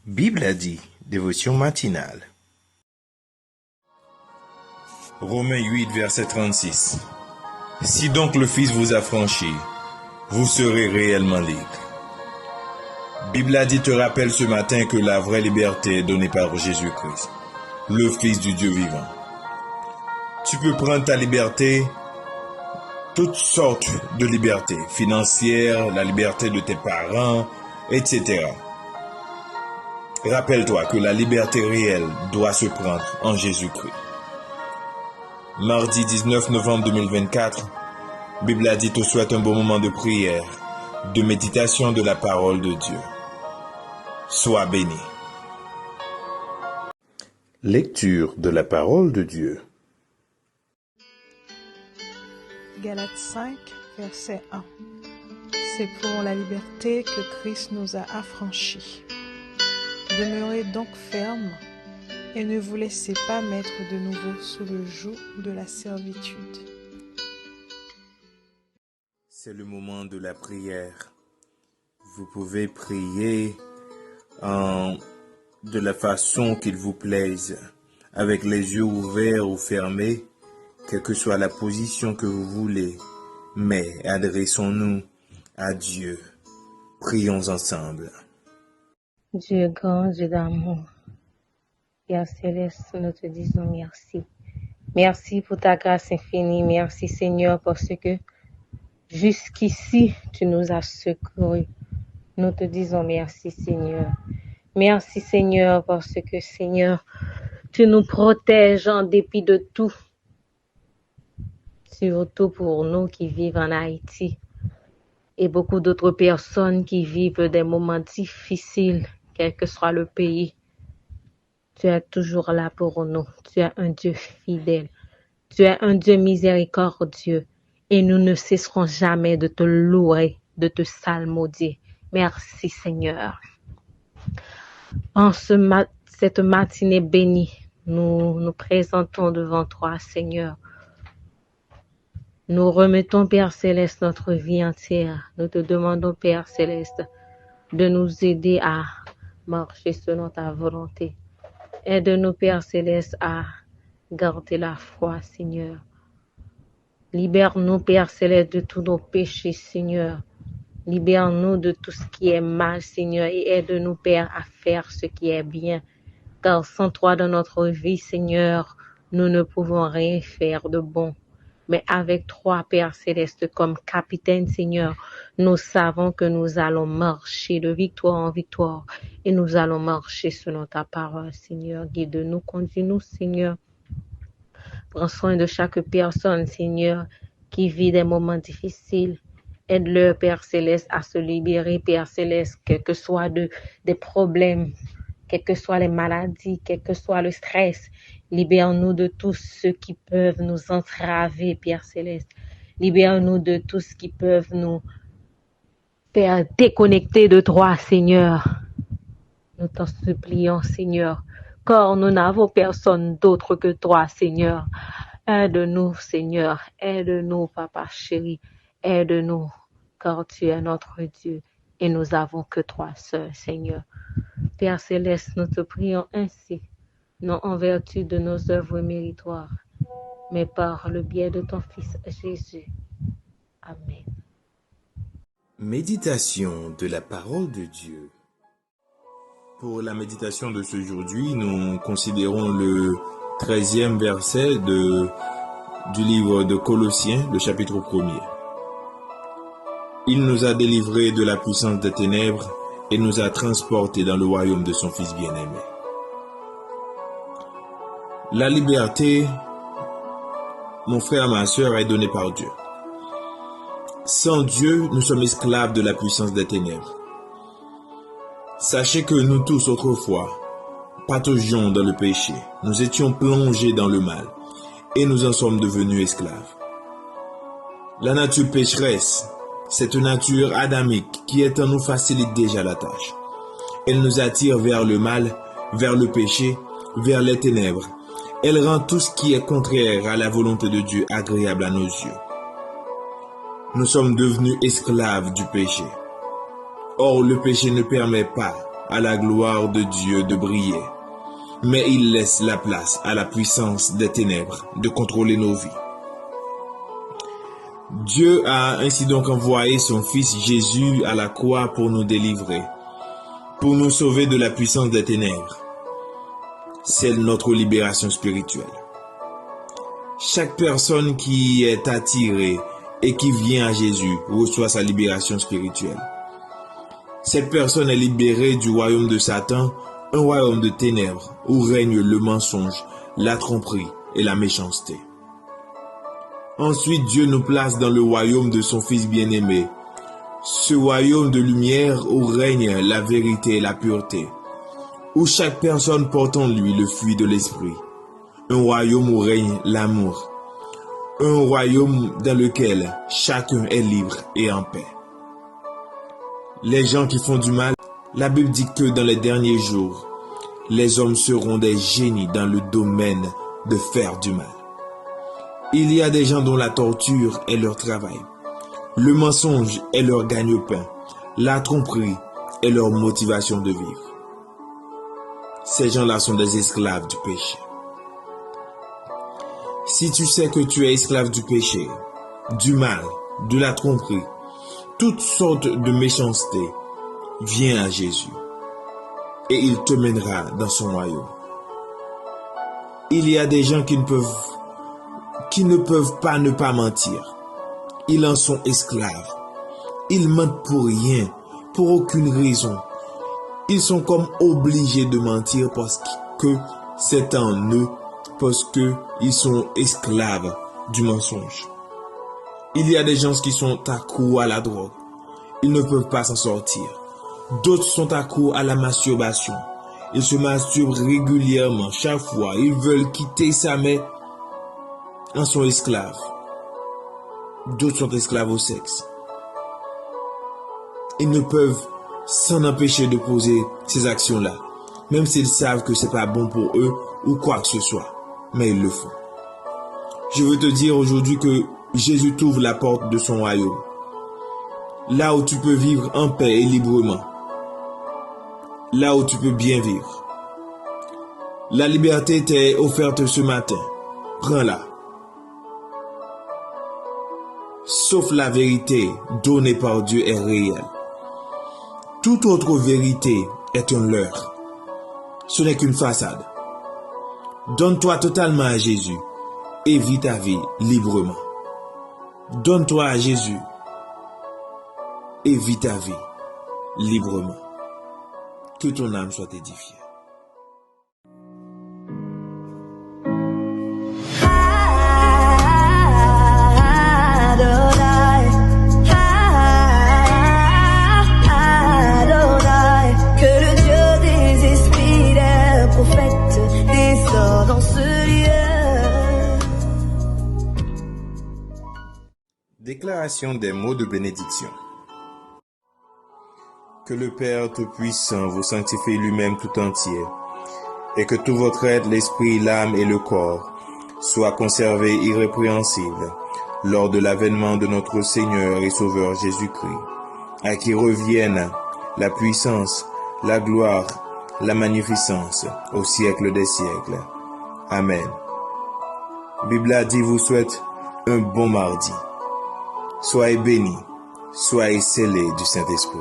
Bible a dit, dévotion matinale. Romains 8, verset 36. Si donc le Fils vous a franchi, vous serez réellement libre. Bible a dit te rappelle ce matin que la vraie liberté est donnée par Jésus-Christ, le Fils du Dieu vivant. Tu peux prendre ta liberté, toutes sortes de libertés, financières, la liberté de tes parents, etc. Rappelle-toi que la liberté réelle doit se prendre en Jésus-Christ. Mardi 19 novembre 2024, Bible a dit te souhaite un bon moment de prière, de méditation de la parole de Dieu. Sois béni. Lecture de la parole de Dieu. Galates 5, verset 1. C'est pour la liberté que Christ nous a affranchis. Demeurez donc fermes et ne vous laissez pas mettre de nouveau sous le joug de la servitude. C'est le moment de la prière. Vous pouvez prier de la façon qu'il vous plaise, avec les yeux ouverts ou fermés, quelle que soit la position que vous voulez, mais adressons-nous à Dieu. Prions ensemble. Dieu grand, Dieu d'amour, Père céleste, nous te disons merci. Merci pour ta grâce infinie. Merci Seigneur parce que jusqu'ici, tu nous as secourus. Nous te disons merci Seigneur. Merci Seigneur parce que Seigneur, tu nous protèges en dépit de tout. Surtout pour nous qui vivons en Haïti et beaucoup d'autres personnes qui vivent des moments difficiles, quel que soit le pays. Tu es toujours là pour nous. Tu es un Dieu fidèle. Tu es un Dieu miséricordieux. Et nous ne cesserons jamais de te louer, de te psalmodier. Merci Seigneur. En cette matinée bénie, nous nous présentons devant toi Seigneur. Nous remettons Père Céleste notre vie entière. Nous te demandons Père Céleste de nous aider à marcher selon ta volonté. Aide-nous Père Céleste à garder la foi Seigneur. Libère-nous Père Céleste de tous nos péchés Seigneur. Libère-nous de tout ce qui est mal Seigneur et aide-nous Père à faire ce qui est bien. Car sans toi dans notre vie Seigneur, nous ne pouvons rien faire de bon. Mais avec toi, Père Céleste, comme capitaine, Seigneur, nous savons que nous allons marcher de victoire en victoire et nous allons marcher selon ta parole, Seigneur. Guide-nous, conduis-nous, Seigneur. Prends soin de chaque personne, Seigneur, qui vit des moments difficiles. Aide-leur, Père Céleste, à se libérer, Père Céleste, quel que soit des problèmes, quelles que soient les maladies, quel que soit le stress. Libère-nous de tout ce qui peuvent nous entraver, Père Céleste. Libère-nous de tout ce qui peuvent nous faire déconnecter de toi, Seigneur. Nous t'en supplions, Seigneur, car nous n'avons personne d'autre que toi, Seigneur. Aide-nous, Seigneur. Aide-nous, Papa chéri. Aide-nous, car tu es notre Dieu et nous n'avons que toi seul, Seigneur. Père Céleste, nous te prions ainsi. Non en vertu de nos œuvres méritoires, mais par le biais de ton Fils Jésus. Amen. Méditation de la parole de Dieu. Pour la méditation de ce aujourd'hui, nous considérons le 13e verset du livre de Colossiens, le chapitre 1er. Il nous a délivrés de la puissance des ténèbres et nous a transportés dans le royaume de son Fils bien-aimé. La liberté, mon frère, ma soeur, est donnée par Dieu. Sans Dieu, nous sommes esclaves de la puissance des ténèbres. Sachez que nous tous, autrefois, pataugions dans le péché. Nous étions plongés dans le mal et nous en sommes devenus esclaves. La nature pécheresse, cette nature adamique qui est en nous facilite déjà la tâche. Elle nous attire vers le mal, vers le péché, vers les ténèbres. Elle rend tout ce qui est contraire à la volonté de Dieu agréable à nos yeux. Nous sommes devenus esclaves du péché. Or, le péché ne permet pas à la gloire de Dieu de briller, mais il laisse la place à la puissance des ténèbres de contrôler nos vies. Dieu a ainsi donc envoyé son Fils Jésus à la croix pour nous délivrer, pour nous sauver de la puissance des ténèbres. C'est notre libération spirituelle. Chaque personne qui est attirée et qui vient à Jésus reçoit sa libération spirituelle. Cette personne est libérée du royaume de Satan, un royaume de ténèbres où règne le mensonge, la tromperie et la méchanceté. Ensuite, Dieu nous place dans le royaume de son Fils bien-aimé, ce royaume de lumière où règne la vérité et la pureté, où chaque personne porte en lui le fruit de l'esprit, un royaume où règne l'amour, un royaume dans lequel chacun est libre et en paix. Les gens qui font du mal, la Bible dit que dans les derniers jours, les hommes seront des génies dans le domaine de faire du mal. Il y a des gens dont la torture est leur travail, le mensonge est leur gagne-pain, la tromperie est leur motivation de vivre. Ces gens-là sont des esclaves du péché. Si tu sais que tu es esclave du péché, du mal, de la tromperie, toutes sortes de méchanceté, viens à Jésus et il te mènera dans son royaume. Il y a des gens qui ne peuvent pas ne pas mentir. Ils en sont esclaves. Ils mentent pour rien, pour aucune raison. Ils sont comme obligés de mentir parce que c'est en eux, parce qu'ils sont esclaves du mensonge. Il y a des gens qui sont accros à la drogue. Ils ne peuvent pas s'en sortir. D'autres sont accros à la masturbation. Ils se masturbent régulièrement, chaque fois. Ils veulent quitter ça, mais en sont esclaves. D'autres sont esclaves au sexe. Ils ne peuvent s'en empêcher de poser ces actions-là, même s'ils savent que c'est pas bon pour eux ou quoi que ce soit, mais ils le font. Je veux te dire aujourd'hui que Jésus t'ouvre la porte de son royaume, là où tu peux vivre en paix et librement, là où tu peux bien vivre. La liberté t'est offerte ce matin, prends-la. Sauf la vérité donnée par Dieu est réelle. Toute autre vérité est un leurre. Ce n'est qu'une façade. Donne-toi totalement à Jésus et vis ta vie librement. Donne-toi à Jésus et vis ta vie librement. Que ton âme soit édifiée. Déclaration des mots de bénédiction. Que le Père Tout-Puissant vous sanctifie lui-même tout entier, et que tout votre être, l'esprit, l'âme et le corps, soient conservés irrépréhensibles lors de l'avènement de notre Seigneur et Sauveur Jésus-Christ, à qui reviennent la puissance, la gloire, la magnificence au siècle des siècles. Amen. Bible a dit vous souhaite un bon mardi. Soyez bénis, soyez scellés du Saint-Esprit.